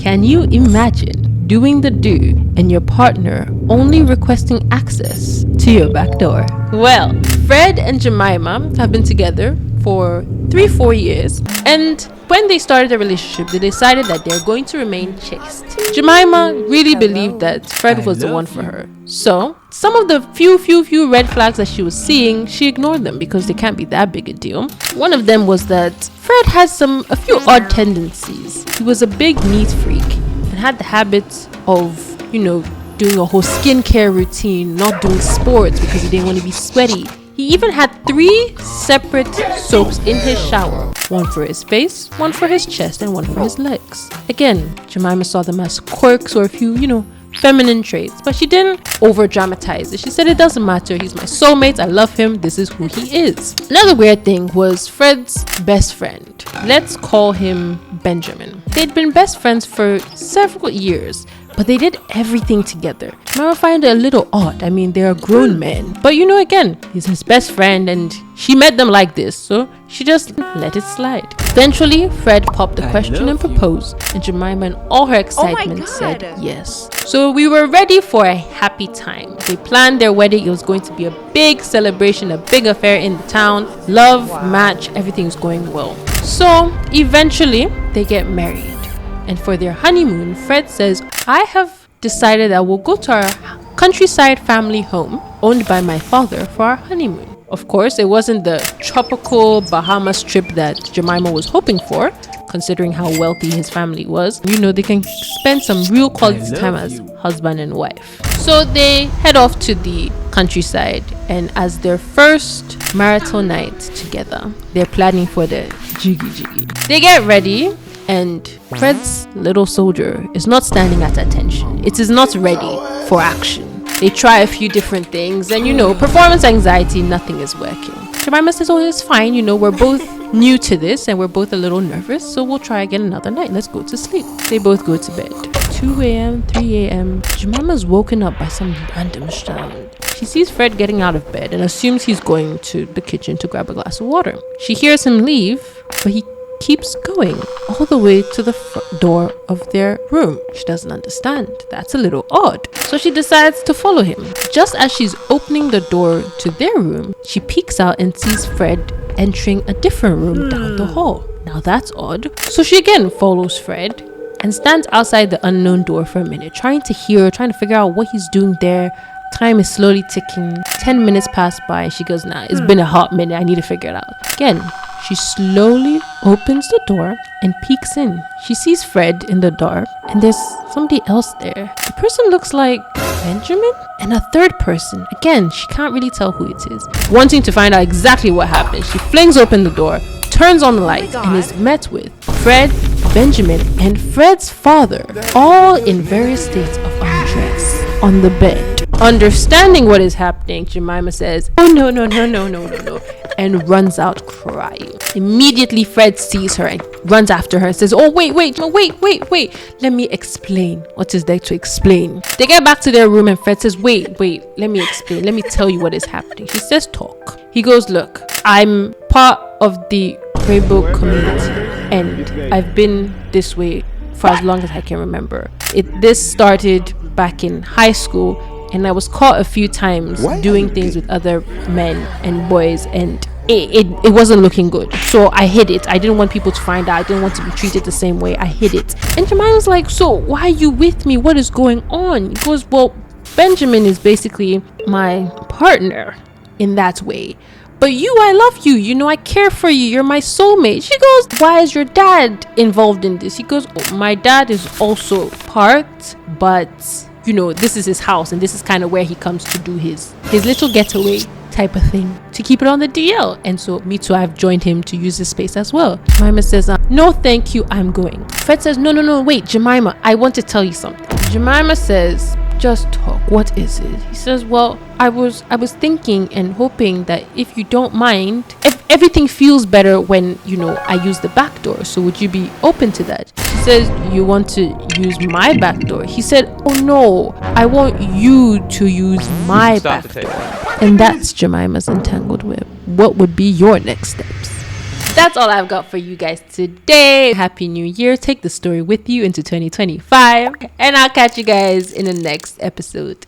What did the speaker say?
Can you imagine doing the do and your partner only requesting access to your back door? Well, Fred and Jemima have been together for 3-4 years, and when they started their relationship, they decided that they're going to remain chaste. Jemima really believed that Fred was the one for her. So, some of the few red flags that she was seeing, she ignored them because they can't be that big a deal. One of them was that Fred has a few odd tendencies. He was a big neat freak and had the habit of, doing a whole skincare routine, not doing sports because he didn't want to be sweaty. He even had 3 separate soaps in his shower. One for his face, one for his chest, and one for his legs. Again, Jemima saw them as quirks or a few, feminine traits, but she didn't over dramatize it. She said, it doesn't matter, he's my soulmate, I love him, this is who he is. Another weird thing was Fred's best friend. Let's call him Benjamin. They'd been best friends for several years, but they did everything together. I find it a little odd. I mean, they're grown men. But again, he's his best friend and she met them like this, so she just let it slide. Eventually, Fred popped the question and proposed, and Jemima in all her excitement said yes. So we were ready for a happy time. They planned their wedding. It was going to be a big celebration, a big affair in the town. Love, match, everything's going well. So eventually, they get married. And for their honeymoon, Fred says, I have decided that we'll go to our countryside family home owned by my father for our honeymoon. Of course, it wasn't the tropical Bahamas trip that Jemima was hoping for, considering how wealthy his family was. They can spend some real quality time as husband and wife. So they head off to the countryside, and as their first marital night together, they're planning for the jiggy. They get ready, and Fred's little soldier is not standing at attention. It is not ready for action. They try a few different things, and performance anxiety, nothing is working. Jemima says, it's fine, we're both new to this and we're both a little nervous, so we'll try again another night. Let's go to sleep. They both go to bed. 2 a.m., 3 a.m. Jemima's woken up by some random sound. She sees Fred getting out of bed and assumes he's going to the kitchen to grab a glass of water. She hears him leave, but he keeps going all the way to the front door of their room. She doesn't understand. That's a little odd. So she decides to follow him. Just as she's opening the door to their room, she peeks out and sees Fred entering a different room down the hall. Now that's odd. So she again follows Fred and stands outside the unknown door for a minute, trying to figure out what he's doing there. Time is slowly ticking. 10 minutes pass by. She goes, it's been a hot minute. I need to figure it out. Again, she slowly opens the door and peeks in. She sees Fred in the dark, and there's somebody else there. The person looks like Benjamin, and a third person. Again, she can't really tell who it is. Wanting to find out exactly what happened, she flings open the door, turns on the light, and is met with Fred, Benjamin, and Fred's father, all in various states of undress on the bed. Understanding what is happening, Jemima says, oh no, and runs out crying. Immediately, Fred sees her and runs after her and says, wait, let me explain. What is there to explain? They get back to their room and Fred says, wait, let me explain. Let me tell you what is happening. She says, talk. He goes, look, I'm part of the rainbow community and I've been this way for as long as I can remember. This started back in high school, and I was caught a few times doing things with other men and boys, and it wasn't looking good. So I hid it. I didn't want people to find out. I didn't want to be treated the same way. I hid it. And Jemima was like, so why are you with me? What is going on? He goes, well, Benjamin is basically my partner in that way. But I love you. I care for you. You're my soulmate. She goes, why is your dad involved in this? He goes, my dad is also part, but this is his house and this is kind of where he comes to do his little getaway type of thing, to keep it on the DL. And so me too, I've joined him to use this space as well. Jemima says, no thank you, I'm going. Fred says, no, wait, Jemima, I want to tell you something. Jemima says, just talk. What is it? He says, well, I was thinking and hoping that if you don't mind, everything feels better when I use the back door, so would you be open to that? She says, you want to use my back door? He said, oh no, I want you to use my back door. And that's Jemima's Entangled Web. What would be your next steps? That's all I've got for you guys today. Happy New Year. Take the story with you into 2025. And I'll catch you guys in the next episode.